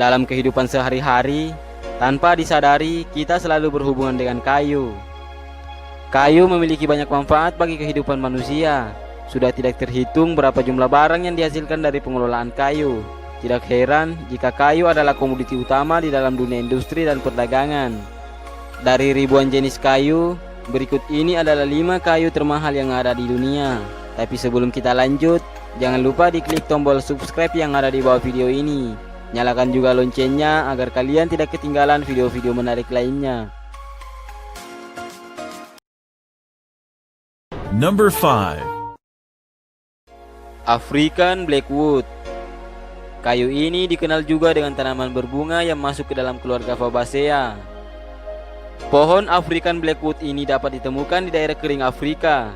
Dalam kehidupan sehari-hari, tanpa disadari, kita selalu berhubungan dengan kayu. Kayu memiliki banyak manfaat bagi kehidupan manusia. Sudah tidak terhitung berapa jumlah barang yang dihasilkan dari pengelolaan kayu. Tidak heran jika kayu adalah komoditi utama di dalam dunia industri dan perdagangan. Dari ribuan jenis kayu, berikut ini adalah 5 kayu termahal yang ada di dunia. Tapi sebelum kita lanjut, jangan lupa diklik tombol subscribe yang ada di bawah video ini. Nyalakan juga loncengnya agar kalian tidak ketinggalan video-video menarik lainnya. Number 5. African Blackwood. Kayu ini dikenal juga dengan tanaman berbunga yang masuk ke dalam keluarga Fabaceae. Pohon African Blackwood ini dapat ditemukan di daerah kering Afrika.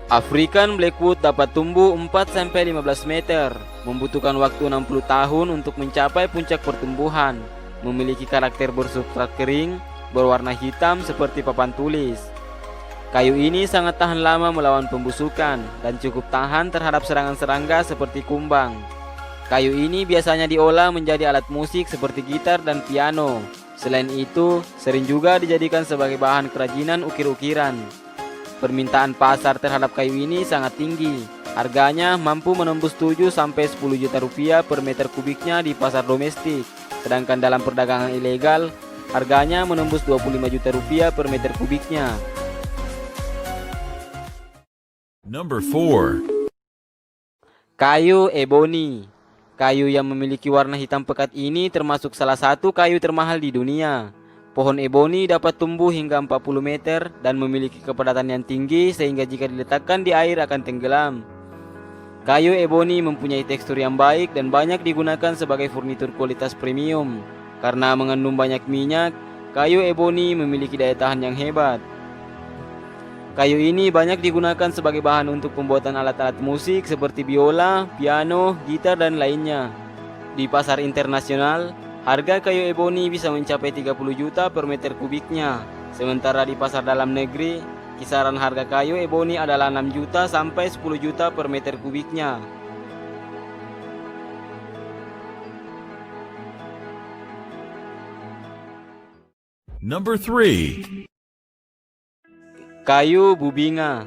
African Blackwood dapat tumbuh 4-15 meter, membutuhkan waktu 60 tahun untuk mencapai puncak pertumbuhan, memiliki karakter bersubstrat kering, berwarna hitam seperti papan tulis. Kayu ini sangat tahan lama melawan pembusukan dan cukup tahan terhadap serangan serangga seperti kumbang. Kayu ini biasanya diolah menjadi alat musik seperti gitar dan piano. Selain itu, sering juga dijadikan sebagai bahan kerajinan ukir-ukiran. Permintaan pasar terhadap kayu ini sangat tinggi. Harganya mampu menembus 7-10 juta rupiah per meter kubiknya di pasar domestik. Sedangkan dalam perdagangan ilegal, harganya menembus 25 juta rupiah per meter kubiknya. Number 4. Kayu eboni. Kayu yang memiliki warna hitam pekat ini termasuk salah satu kayu termahal di dunia. Pohon eboni dapat tumbuh hingga 40 meter dan memiliki kepadatan yang tinggi sehingga jika diletakkan di air akan tenggelam. Kayu eboni mempunyai tekstur yang baik dan banyak digunakan sebagai furnitur kualitas premium. Karena mengandung banyak minyak, kayu eboni memiliki daya tahan yang hebat. Kayu ini banyak digunakan sebagai bahan untuk pembuatan alat-alat musik seperti biola, piano, gitar, dan lainnya. Di pasar internasional, harga kayu eboni bisa mencapai 30 juta per meter kubiknya. Sementara di pasar dalam negeri, kisaran harga kayu eboni adalah 6 juta sampai 10 juta per meter kubiknya. Number 3. Kayu bubinga.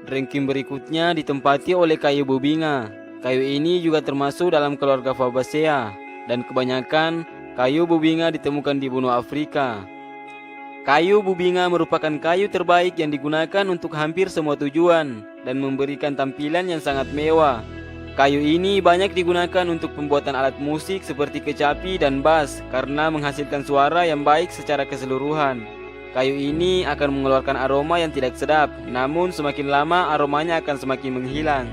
Ranking berikutnya ditempati oleh kayu bubinga. Kayu ini juga termasuk dalam keluarga Fabaceae dan kebanyakan kayu bubinga ditemukan di benua Afrika. Kayu bubinga merupakan kayu terbaik yang digunakan untuk hampir semua tujuan dan memberikan tampilan yang sangat mewah. Kayu ini banyak digunakan untuk pembuatan alat musik seperti kecapi dan bass karena menghasilkan suara yang baik secara keseluruhan. Kayu ini akan mengeluarkan aroma yang tidak sedap, namun semakin lama aromanya akan semakin menghilang.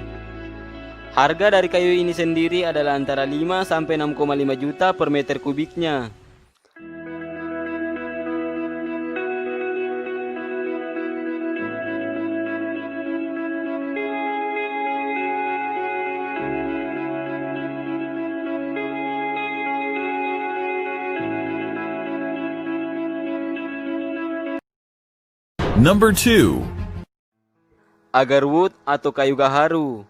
Harga dari kayu ini sendiri adalah antara 5 sampai 6,5 juta per meter kubiknya. Number 2. Agarwood atau kayu gaharu.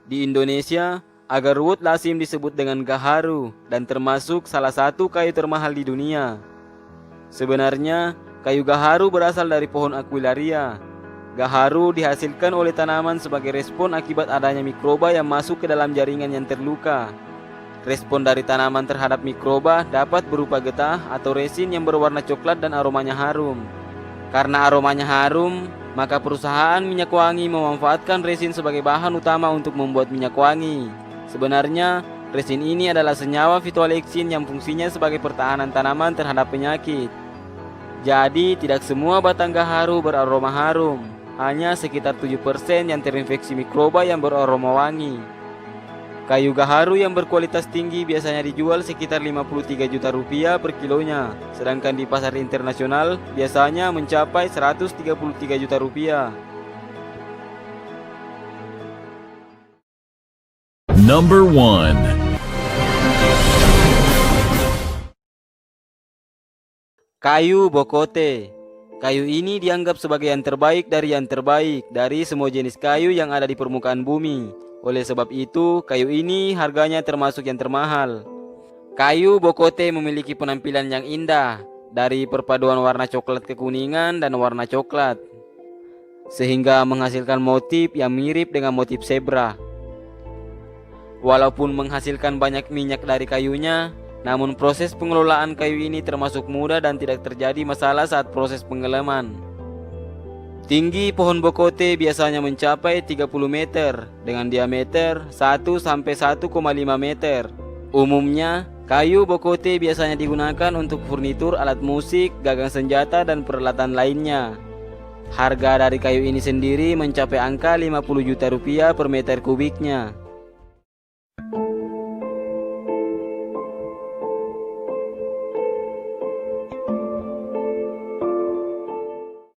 Di Indonesia, agarwood lazim disebut dengan gaharu dan termasuk salah satu kayu termahal di dunia. Sebenarnya, kayu gaharu berasal dari pohon Aquilaria. Gaharu dihasilkan oleh tanaman sebagai respon akibat adanya mikroba yang masuk ke dalam jaringan yang terluka. Respon dari tanaman terhadap mikroba dapat berupa getah atau resin yang berwarna coklat dan aromanya harum. Karena aromanya harum, maka perusahaan minyak wangi memanfaatkan resin sebagai bahan utama untuk membuat minyak wangi. Sebenarnya, resin ini adalah senyawa phytoalexin yang fungsinya sebagai pertahanan tanaman terhadap penyakit. Jadi, tidak semua batang gaharu beraroma harum. Hanya sekitar 7% yang terinfeksi mikroba yang beraroma wangi. Kayu gaharu yang berkualitas tinggi biasanya dijual sekitar 53 juta rupiah per kilonya, sedangkan di pasar internasional biasanya mencapai 133 juta rupiah. Number 1. Kayu bokote. Kayu ini dianggap sebagai yang terbaik dari semua jenis kayu yang ada di permukaan bumi. Oleh sebab itu, kayu ini harganya termasuk yang termahal. Kayu bokote memiliki penampilan yang indah dari perpaduan warna coklat kekuningan dan warna coklat, sehingga menghasilkan motif yang mirip dengan motif zebra. Walaupun menghasilkan banyak minyak dari kayunya, namun proses pengelolaan kayu ini termasuk mudah dan tidak terjadi masalah saat proses penggelaman. Tinggi pohon bokote biasanya mencapai 30 meter dengan diameter 1-1,5 meter. Umumnya, kayu bokote biasanya digunakan untuk furnitur alat musik, gagang senjata, dan peralatan lainnya. Harga dari kayu ini sendiri mencapai angka 50 juta rupiah per meter kubiknya.